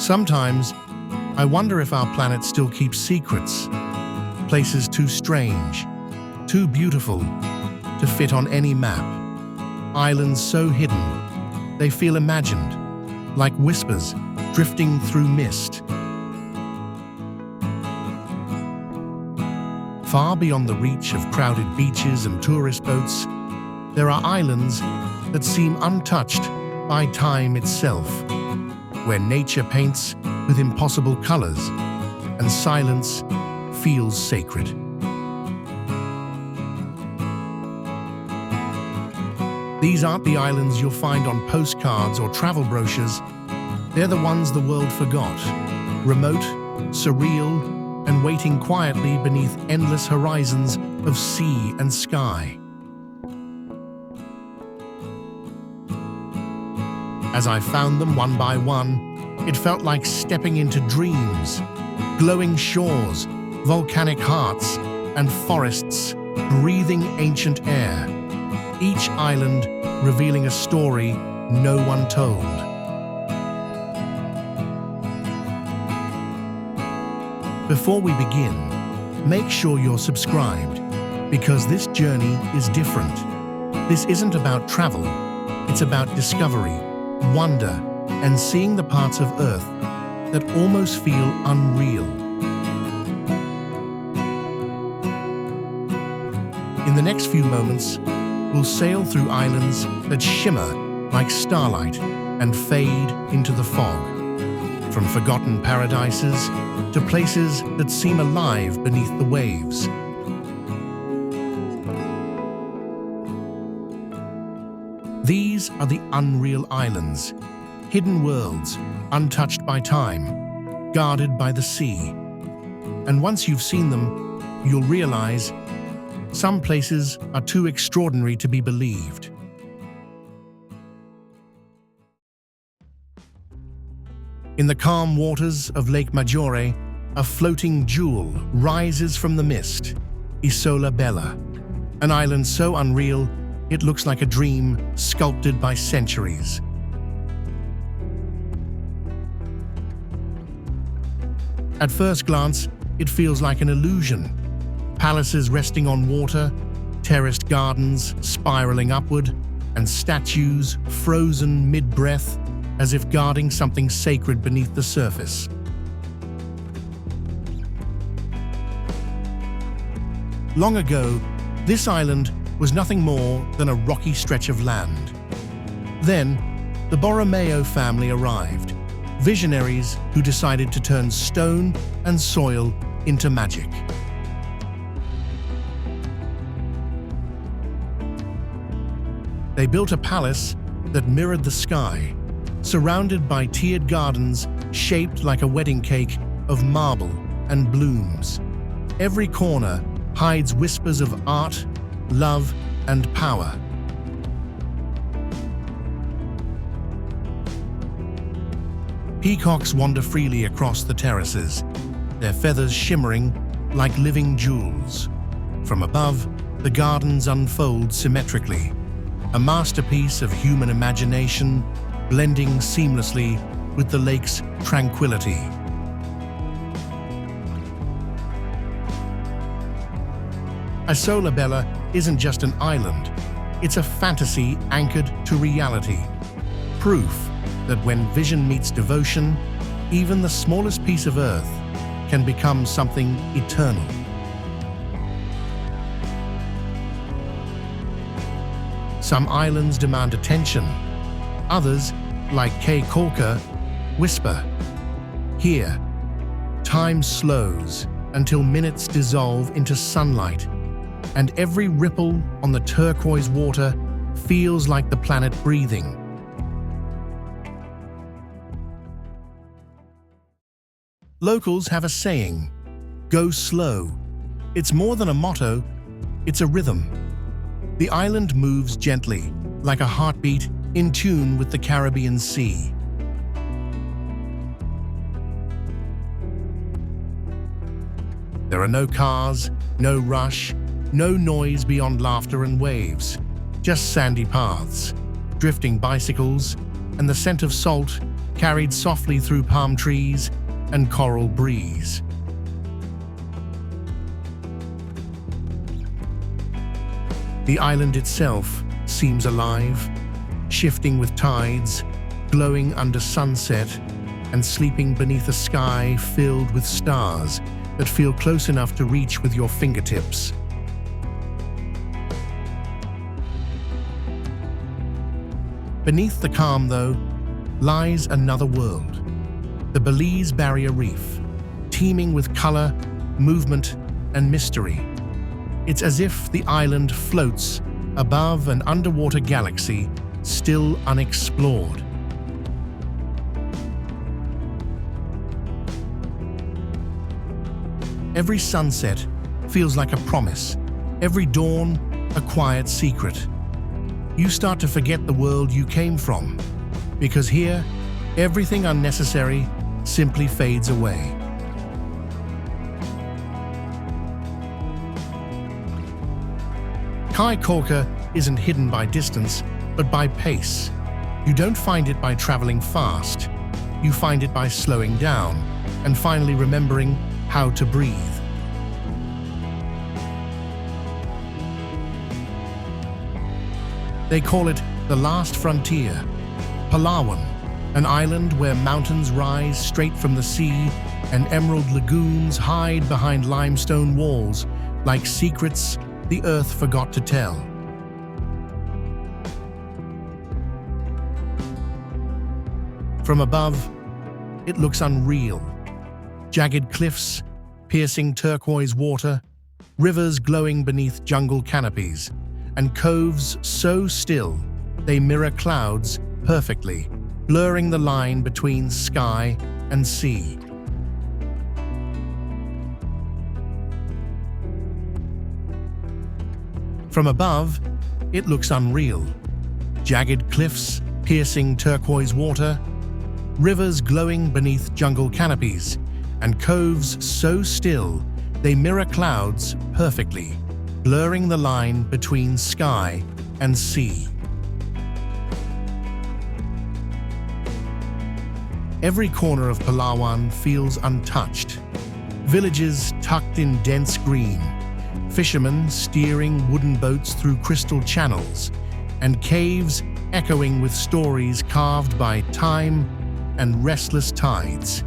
Sometimes, I wonder if our planet still keeps secrets, places too strange, too beautiful to fit on any map, islands so hidden, they feel imagined, like whispers drifting through mist. Far beyond the reach of crowded beaches and tourist boats, there are islands that seem untouched by time itself, where nature paints with impossible colors and silence feels sacred. These aren't the islands you'll find on postcards or travel brochures. They're the ones the world forgot, remote, surreal, and waiting quietly beneath endless horizons of sea and sky. As I found them one by one, it felt like stepping into dreams. Glowing shores, volcanic hearts, and forests breathing ancient air. Each island revealing a story no one told. Before we begin, make sure you're subscribed, because this journey is different. This isn't about travel, it's about discovery, wonder, and seeing the parts of Earth that almost feel unreal. In the next few moments, we'll sail through islands that shimmer like starlight and fade into the fog. From forgotten paradises to places that seem alive beneath the waves. These are the unreal islands, hidden worlds, untouched by time, guarded by the sea. And once you've seen them, you'll realize some places are too extraordinary to be believed. In the calm waters of Lake Maggiore, a floating jewel rises from the mist, Isola Bella, an island so unreal it looks like a dream sculpted by centuries. At first glance, it feels like an illusion. Palaces resting on water, terraced gardens spiraling upward, and statues frozen mid-breath as if guarding something sacred beneath the surface. Long ago, this island was nothing more than a rocky stretch of land. Then, the Borromeo family arrived, visionaries who decided to turn stone and soil into magic. They built a palace that mirrored the sky, surrounded by tiered gardens shaped like a wedding cake of marble and blooms. Every corner hides whispers of art, love, and power. Peacocks wander freely across the terraces, their feathers shimmering like living jewels. From above, the gardens unfold symmetrically, a masterpiece of human imagination blending seamlessly with the lake's tranquility. Isola Bella isn't just an island, it's a fantasy anchored to reality. Proof that when vision meets devotion, even the smallest piece of Earth can become something eternal. Some islands demand attention. Others, like Cape Corker, whisper. Here, time slows until minutes dissolve into sunlight, and every ripple on the turquoise water feels like the planet breathing. Locals have a saying, "Go slow." It's more than a motto, it's a rhythm. The island moves gently, like a heartbeat in tune with the Caribbean Sea. There are no cars, no rush, no noise beyond laughter and waves, just sandy paths, drifting bicycles, and the scent of salt carried softly through palm trees and coral breeze. The island itself seems alive, shifting with tides, glowing under sunset, and sleeping beneath a sky filled with stars that feel close enough to reach with your fingertips. Beneath the calm, though, lies another world, the Belize Barrier Reef, teeming with color, movement, and mystery. It's as if the island floats above an underwater galaxy still unexplored. Every sunset feels like a promise, every dawn a quiet secret. You start to forget the world you came from, because here, everything unnecessary simply fades away. Kai Korka isn't hidden by distance, but by pace. You don't find it by traveling fast. You find it by slowing down and finally remembering how to breathe. They call it the last frontier, Palawan, an island where mountains rise straight from the sea and emerald lagoons hide behind limestone walls like secrets the earth forgot to tell. From above, it looks unreal. Jagged cliffs, piercing turquoise water, rivers glowing beneath jungle canopies, and coves so still they mirror clouds perfectly, blurring the line between sky and sea. From above, it looks unreal. Jagged cliffs, piercing turquoise water, rivers glowing beneath jungle canopies, and coves so still they mirror clouds perfectly, blurring the line between sky and sea. Every corner of Palawan feels untouched. Villages tucked in dense green, fishermen steering wooden boats through crystal channels, and caves echoing with stories carved by time and restless tides.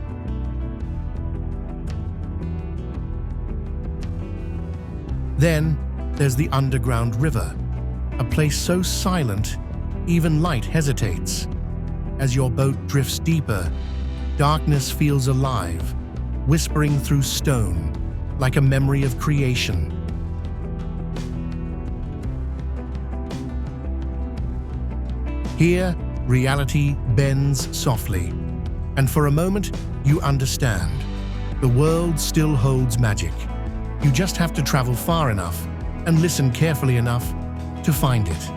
Then there's the underground river, a place so silent, even light hesitates. As your boat drifts deeper, darkness feels alive, whispering through stone, like a memory of creation. Here, reality bends softly, and for a moment, you understand. The world still holds magic. You just have to travel far enough and listen carefully enough to find it.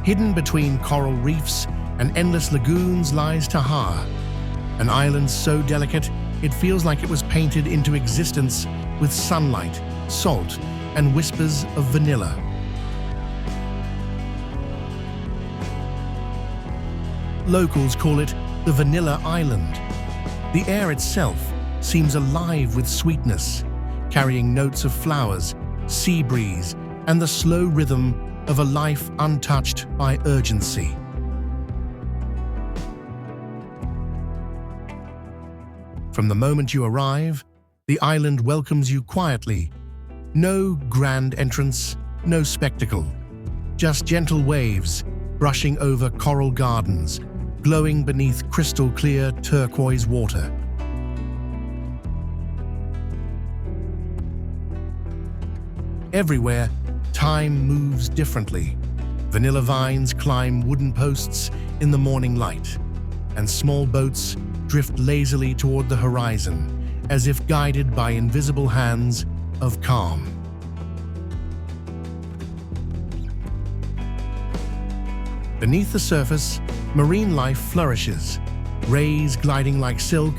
Hidden between coral reefs and endless lagoons lies Tahar, an island so delicate it feels like it was painted into existence with sunlight, salt, and whispers of vanilla. Locals call it the Vanilla Island. The air itself seems alive with sweetness, carrying notes of flowers, sea breeze, and the slow rhythm of a life untouched by urgency. From the moment you arrive, the island welcomes you quietly. No grand entrance, no spectacle, just gentle waves brushing over coral gardens, glowing beneath crystal-clear turquoise water. Everywhere, time moves differently. Vanilla vines climb wooden posts in the morning light, and small boats drift lazily toward the horizon, as if guided by invisible hands of calm. Beneath the surface, marine life flourishes, rays gliding like silk,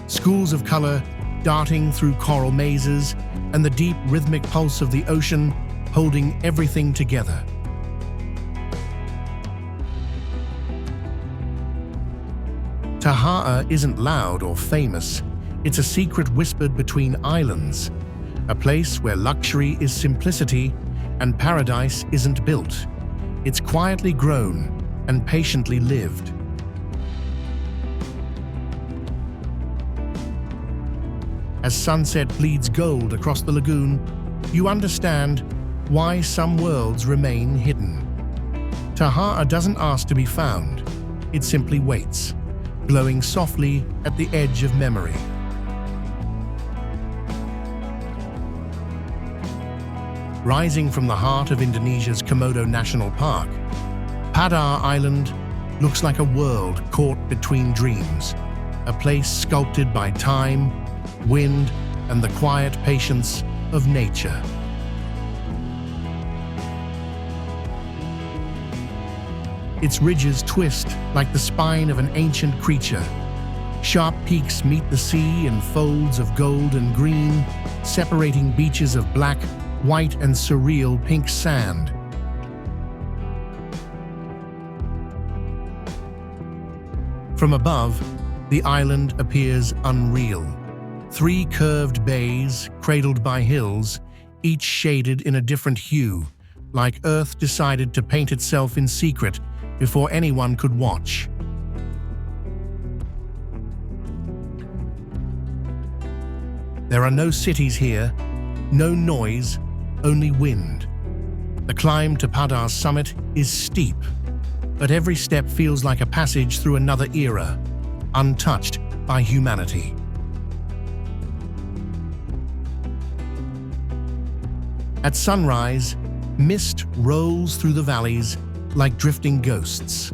schools of color darting through coral mazes, and the deep rhythmic pulse of the ocean holding everything together. Taha'a isn't loud or famous. It's a secret whispered between islands, a place where luxury is simplicity and paradise isn't built. It's quietly grown and patiently lived. As sunset bleeds gold across the lagoon, you understand why some worlds remain hidden. Taha'a doesn't ask to be found. It simply waits, glowing softly at the edge of memory. Rising from the heart of Indonesia's Komodo National Park, Padar Island looks like a world caught between dreams, a place sculpted by time, wind, and the quiet patience of nature. Its ridges twist like the spine of an ancient creature. Sharp peaks meet the sea in folds of gold and green, separating beaches of black, white, and surreal pink sand. From above, the island appears unreal. 3 curved bays, cradled by hills, each shaded in a different hue, like Earth decided to paint itself in secret before anyone could watch. There are no cities here, no noise, only wind. The climb to Padar's summit is steep, but every step feels like a passage through another era, untouched by humanity. At sunrise, mist rolls through the valleys like drifting ghosts.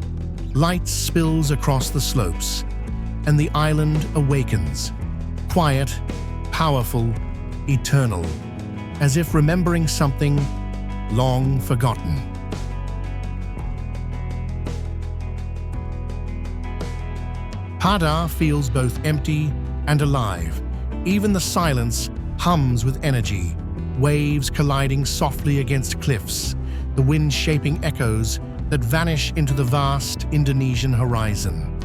Light spills across the slopes, and the island awakens, quiet, powerful, eternal, as if remembering something long forgotten. Padar feels both empty and alive. Even the silence hums with energy, waves colliding softly against cliffs, the wind shaping echoes that vanish into the vast Indonesian horizon.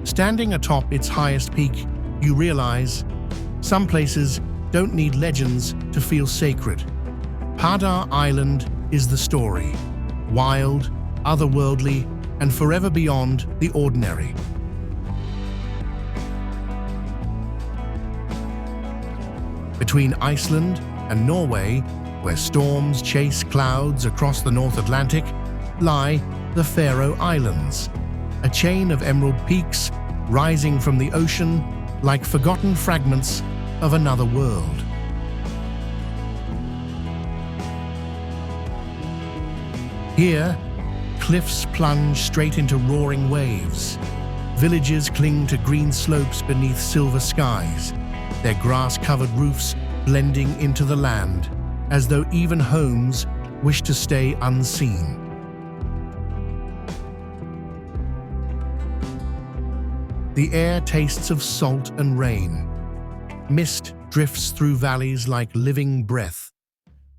Standing atop its highest peak, you realize some places don't need legends to feel sacred. Padar Island is the story, wild, otherworldly, and forever beyond the ordinary. Between Iceland and Norway, where storms chase clouds across the North Atlantic, lie the Faroe Islands, a chain of emerald peaks rising from the ocean like forgotten fragments of another world. Here, cliffs plunge straight into roaring waves. Villages cling to green slopes beneath silver skies, their grass-covered roofs blending into the land, as though even homes wish to stay unseen. The air tastes of salt and rain. Mist drifts through valleys like living breath,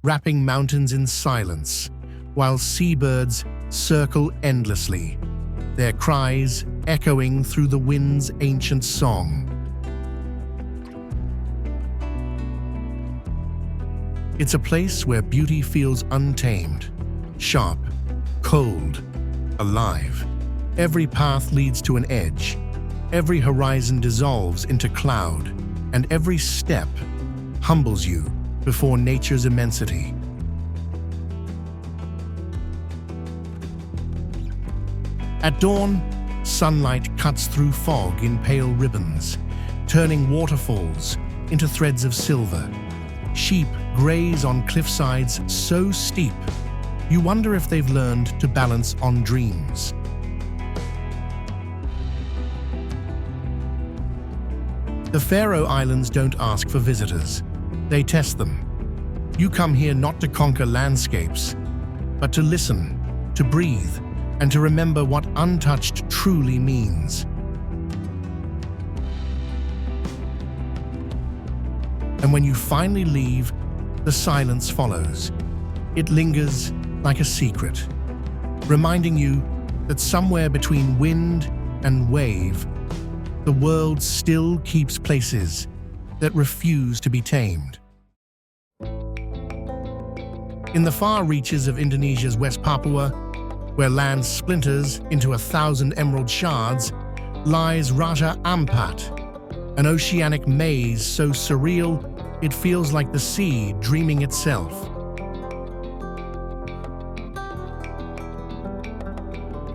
wrapping mountains in silence, while seabirds circle endlessly, their cries echoing through the wind's ancient song. It's a place where beauty feels untamed, sharp, cold, alive. Every path leads to an edge. Every horizon dissolves into cloud, and every step humbles you before nature's immensity. At dawn, sunlight cuts through fog in pale ribbons, turning waterfalls into threads of silver. Sheep graze on cliffsides so steep, you wonder if they've learned to balance on dreams. The Faroe Islands don't ask for visitors, they test them. You come here not to conquer landscapes, but to listen, to breathe, and to remember what untouched truly means. And when you finally leave, the silence follows. It lingers like a secret, reminding you that somewhere between wind and wave, the world still keeps places that refuse to be tamed. In the far reaches of Indonesia's West Papua, where land splinters into 1,000 emerald shards, lies Raja Ampat, an oceanic maze so surreal it feels like the sea dreaming itself.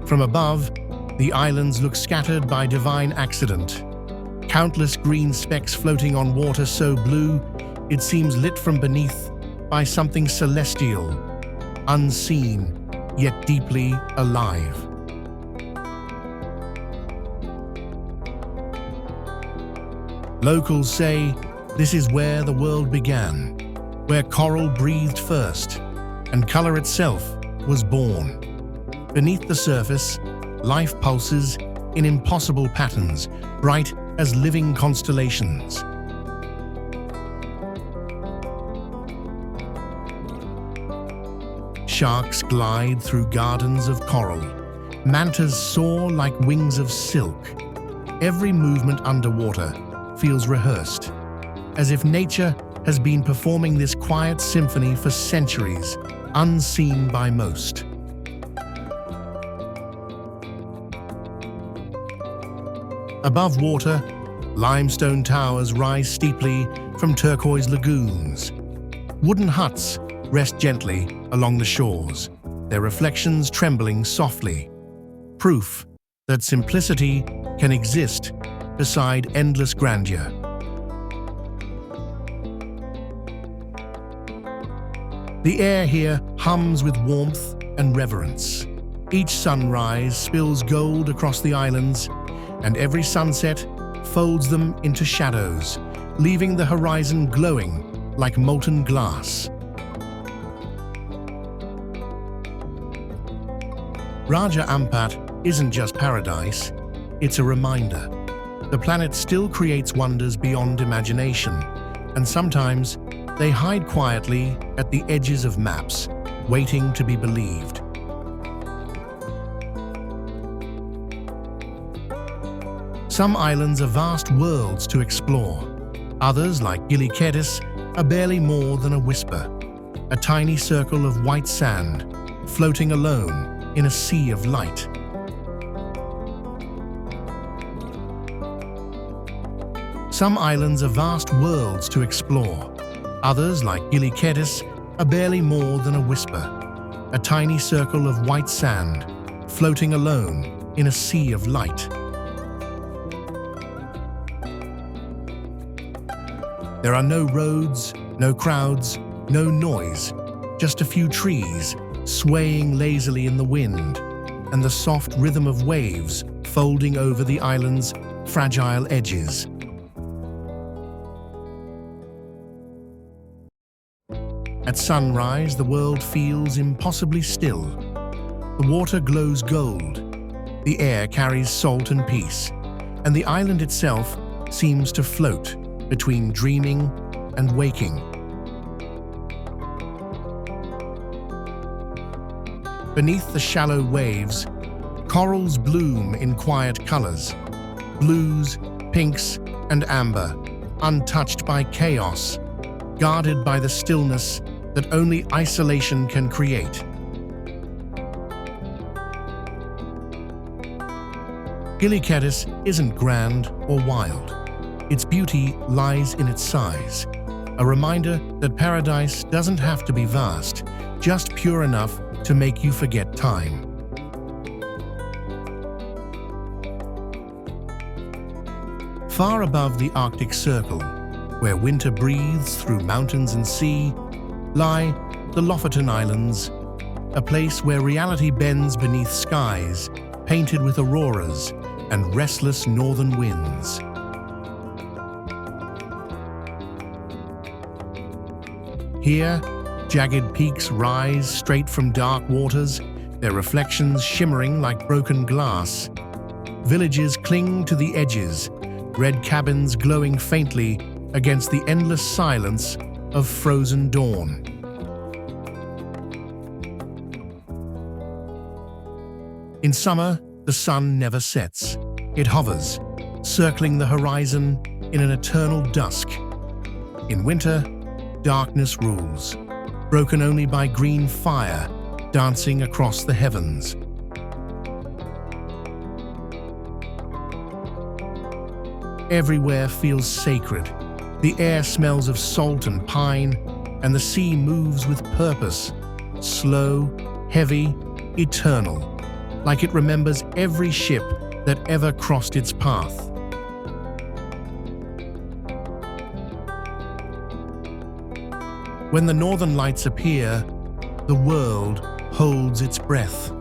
From above, the islands look scattered by divine accident. Countless green specks floating on water so blue, it seems lit from beneath by something celestial, unseen, yet deeply alive. Locals say this is where the world began, where coral breathed first, and color itself was born. Beneath the surface, life pulses in impossible patterns, bright as living constellations. Sharks glide through gardens of coral. Mantas soar like wings of silk. Every movement underwater feels rehearsed, as if nature has been performing this quiet symphony for centuries, unseen by most. Above water, limestone towers rise steeply from turquoise lagoons. Wooden huts rest gently along the shores, their reflections trembling softly. Proof that simplicity can exist beside endless grandeur. The air here hums with warmth and reverence. Each sunrise spills gold across the islands, and every sunset folds them into shadows, leaving the horizon glowing like molten glass. Raja Ampat isn't just paradise, it's a reminder. The planet still creates wonders beyond imagination, and sometimes they hide quietly at the edges of maps, waiting to be believed. Some islands are vast worlds to explore. Others, like Gili Kedis, are barely more than a whisper, a tiny circle of white sand, floating alone in a sea of light. Some islands are vast worlds to explore. Others, like Gili Kedis, are barely more than a whisper, a tiny circle of white sand, floating alone in a sea of light. There are no roads, no crowds, no noise, just a few trees swaying lazily in the wind, and the soft rhythm of waves folding over the island's fragile edges. At sunrise, the world feels impossibly still. The water glows gold, the air carries salt and peace, and the island itself seems to float between dreaming and waking. Beneath the shallow waves, corals bloom in quiet colors, blues, pinks, and amber, untouched by chaos, guarded by the stillness that only isolation can create. Gili Kedis isn't grand or wild. Its beauty lies in its size, a reminder that paradise doesn't have to be vast, just pure enough to make you forget time. Far above the Arctic Circle, where winter breathes through mountains and sea, lie the Lofoten Islands, a place where reality bends beneath skies painted with auroras and restless northern winds. Here, jagged peaks rise straight from dark waters, their reflections shimmering like broken glass. Villages cling to the edges, red cabins glowing faintly against the endless silence of frozen dawn. In summer, the sun never sets. It hovers, circling the horizon in an eternal dusk. In winter, darkness rules, broken only by green fire dancing across the heavens. Everywhere feels sacred. The air smells of salt and pine, and the sea moves with purpose, slow, heavy, eternal, like it remembers every ship that ever crossed its path. When the northern lights appear, the world holds its breath.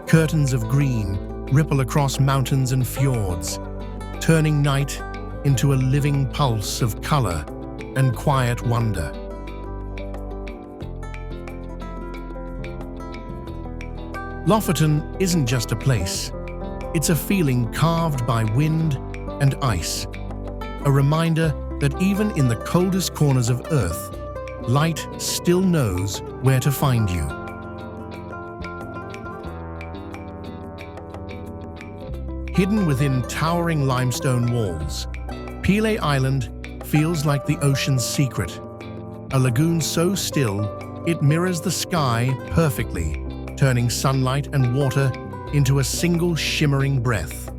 Curtains of green ripple across mountains and fjords, turning night into a living pulse of color and quiet wonder. Lofoten isn't just a place. It's a feeling carved by wind and ice, a reminder that even in the coldest corners of Earth, light still knows where to find you. Hidden within towering limestone walls, Philae Island feels like the ocean's secret, a lagoon so still it mirrors the sky perfectly, turning sunlight and water into a single shimmering breath.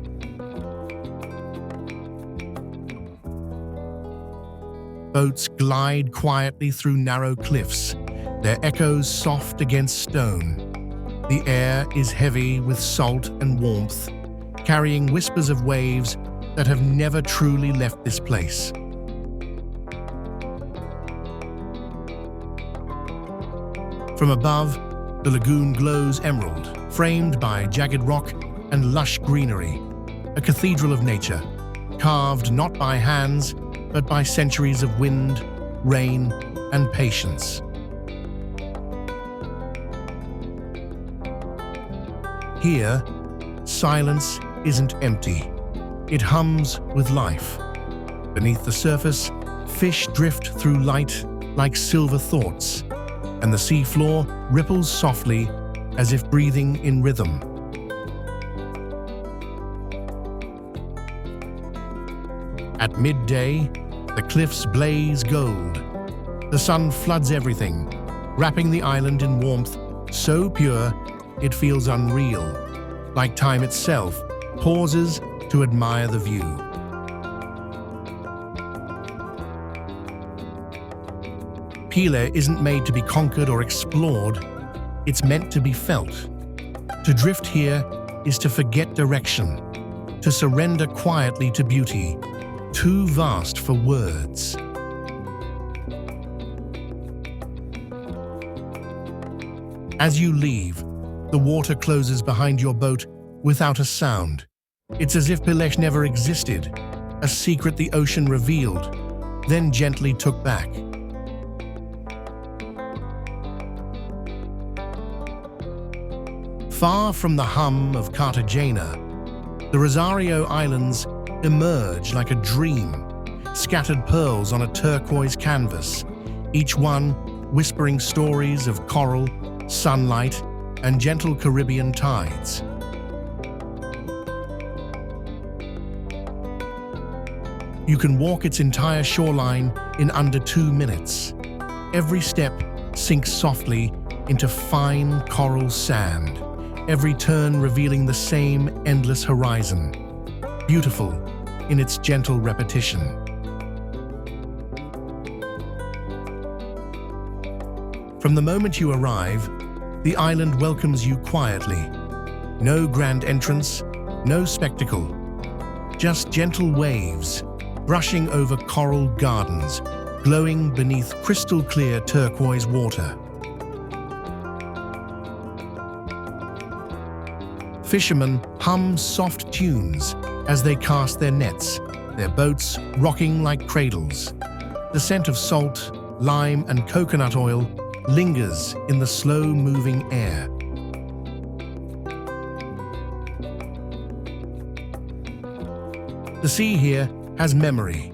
Boats glide quietly through narrow cliffs, their echoes soft against stone. The air is heavy with salt and warmth, carrying whispers of waves that have never truly left this place. From above, the lagoon glows emerald, framed by jagged rock and lush greenery, a cathedral of nature, carved not by hands, but by centuries of wind, rain, and patience. Here, silence isn't empty. It hums with life. Beneath the surface, fish drift through light like silver thoughts, and the seafloor ripples softly as if breathing in rhythm. At midday, the cliffs blaze gold. The sun floods everything, wrapping the island in warmth so pure it feels unreal, like time itself pauses to admire the view. Philae isn't made to be conquered or explored, it's meant to be felt. To drift here is to forget direction, to surrender quietly to beauty, too vast for words. As you leave, the water closes behind your boat without a sound. It's as if Philae never existed, a secret the ocean revealed, then gently took back. Far from the hum of Cartagena, the Rosario Islands emerge like a dream, scattered pearls on a turquoise canvas, each one whispering stories of coral, sunlight, and gentle Caribbean tides. You can walk its entire shoreline in under 2 minutes. Every step sinks softly into fine coral sand, every turn revealing the same endless horizon, beautiful in its gentle repetition. From the moment you arrive, the island welcomes you quietly. No grand entrance, no spectacle, just gentle waves brushing over coral gardens, glowing beneath crystal-clear turquoise water. Fishermen hum soft tunes as they cast their nets, their boats rocking like cradles. The scent of salt, lime, and coconut oil lingers in the slow-moving air. The sea here has memory.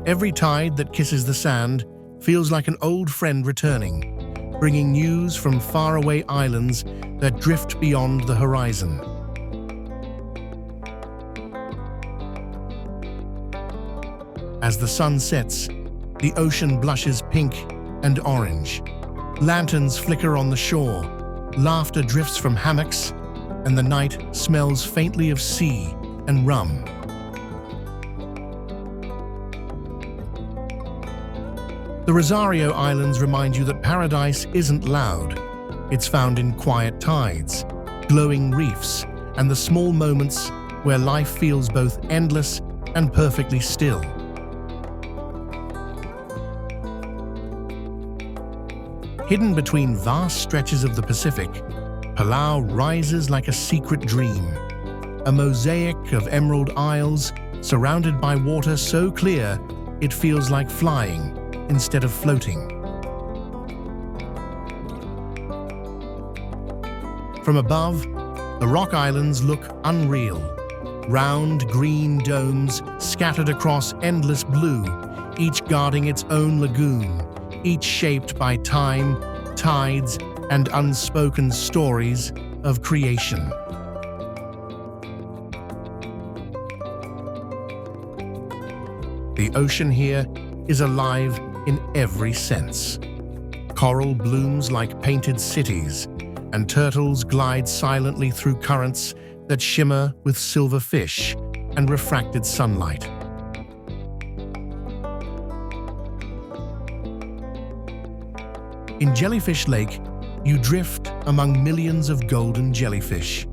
Every tide that kisses the sand feels like an old friend returning, bringing news from faraway islands that drift beyond the horizon. As the sun sets, the ocean blushes pink and orange. Lanterns flicker on the shore, laughter drifts from hammocks, and the night smells faintly of sea and rum. The Rosario Islands remind you that paradise isn't loud. It's found in quiet tides, glowing reefs, and the small moments where life feels both endless and perfectly still. Hidden between vast stretches of the Pacific, Palau rises like a secret dream, a mosaic of emerald isles surrounded by water so clear it feels like flying instead of floating. From above, the rock islands look unreal. Round green domes scattered across endless blue, each guarding its own lagoon, each shaped by time, tides, and unspoken stories of creation. The ocean here is alive in every sense. Coral blooms like painted cities, and turtles glide silently through currents that shimmer with silver fish and refracted sunlight. In Jellyfish Lake, you drift among millions of golden jellyfish,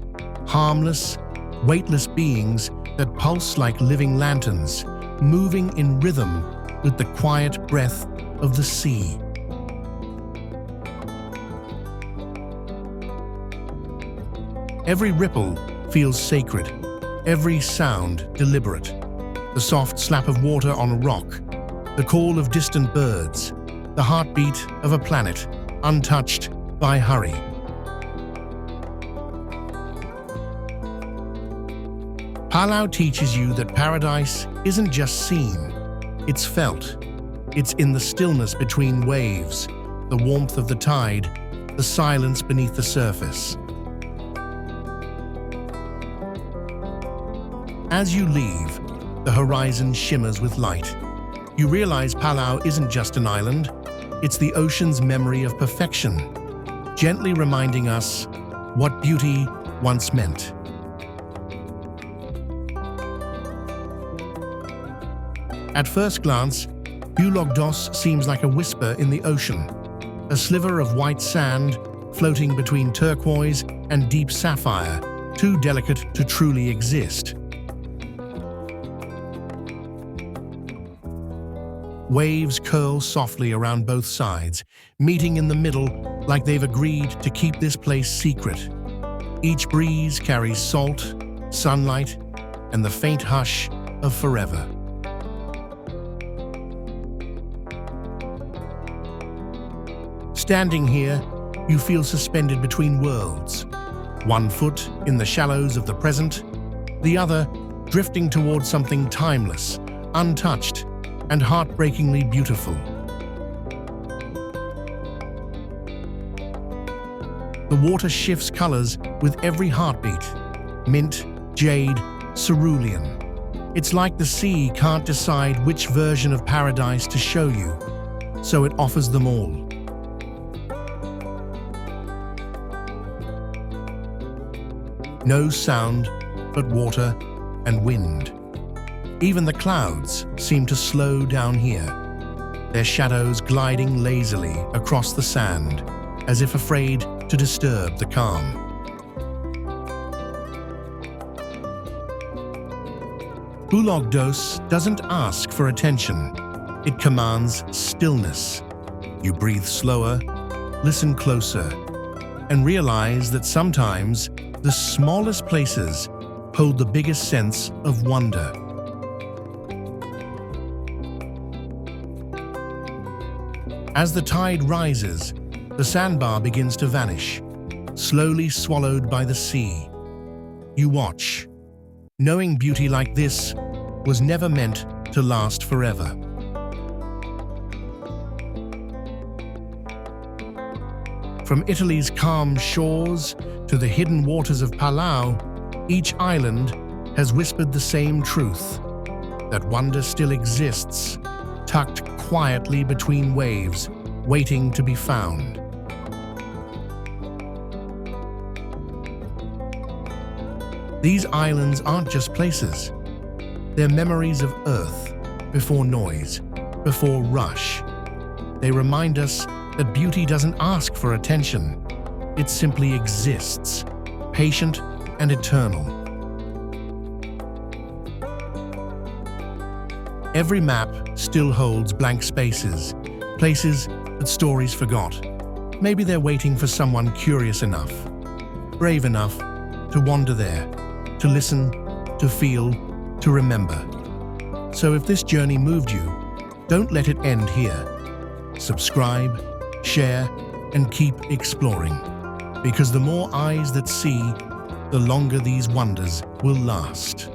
harmless, weightless beings that pulse like living lanterns, moving in rhythm with the quiet breath of the sea. Every ripple feels sacred, every sound deliberate. The soft slap of water on a rock, the call of distant birds, the heartbeat of a planet untouched by hurry. Palau teaches you that paradise isn't just seen, it's felt. It's in the stillness between waves, the warmth of the tide, the silence beneath the surface. As you leave, the horizon shimmers with light. You realize Palau isn't just an island, it's the ocean's memory of perfection, gently reminding us what beauty once meant. At first glance, Bulog Dos seems like a whisper in the ocean, a sliver of white sand floating between turquoise and deep sapphire, too delicate to truly exist. Waves curl softly around both sides, meeting in the middle like they've agreed to keep this place secret. Each breeze carries salt, sunlight, and the faint hush of forever. Standing here, you feel suspended between worlds. One foot in the shallows of the present, the other drifting towards something timeless, untouched, and heartbreakingly beautiful. The water shifts colors with every heartbeat: mint, jade, cerulean. It's like the sea can't decide which version of paradise to show you, so it offers them all. No sound but water and wind. Even the clouds seem to slow down here, their shadows gliding lazily across the sand, as if afraid to disturb the calm. Bulog Dos doesn't ask for attention, it commands stillness. You breathe slower, listen closer, and realize that sometimes the smallest places hold the biggest sense of wonder. As the tide rises, the sandbar begins to vanish, slowly swallowed by the sea. You watch, knowing beauty like this was never meant to last forever. From Italy's calm shores to the hidden waters of Palau, each island has whispered the same truth, that wonder still exists, tucked quietly between waves, waiting to be found. These islands aren't just places. They're memories of Earth, before noise, before rush. They remind us that beauty doesn't ask for attention. It simply exists, patient and eternal. Every map still holds blank spaces, places that stories forgot. Maybe they're waiting for someone curious enough, brave enough to wander there, to listen, to feel, to remember. So if this journey moved you, don't let it end here. Subscribe, share, and keep exploring. Because the more eyes that see, the longer these wonders will last.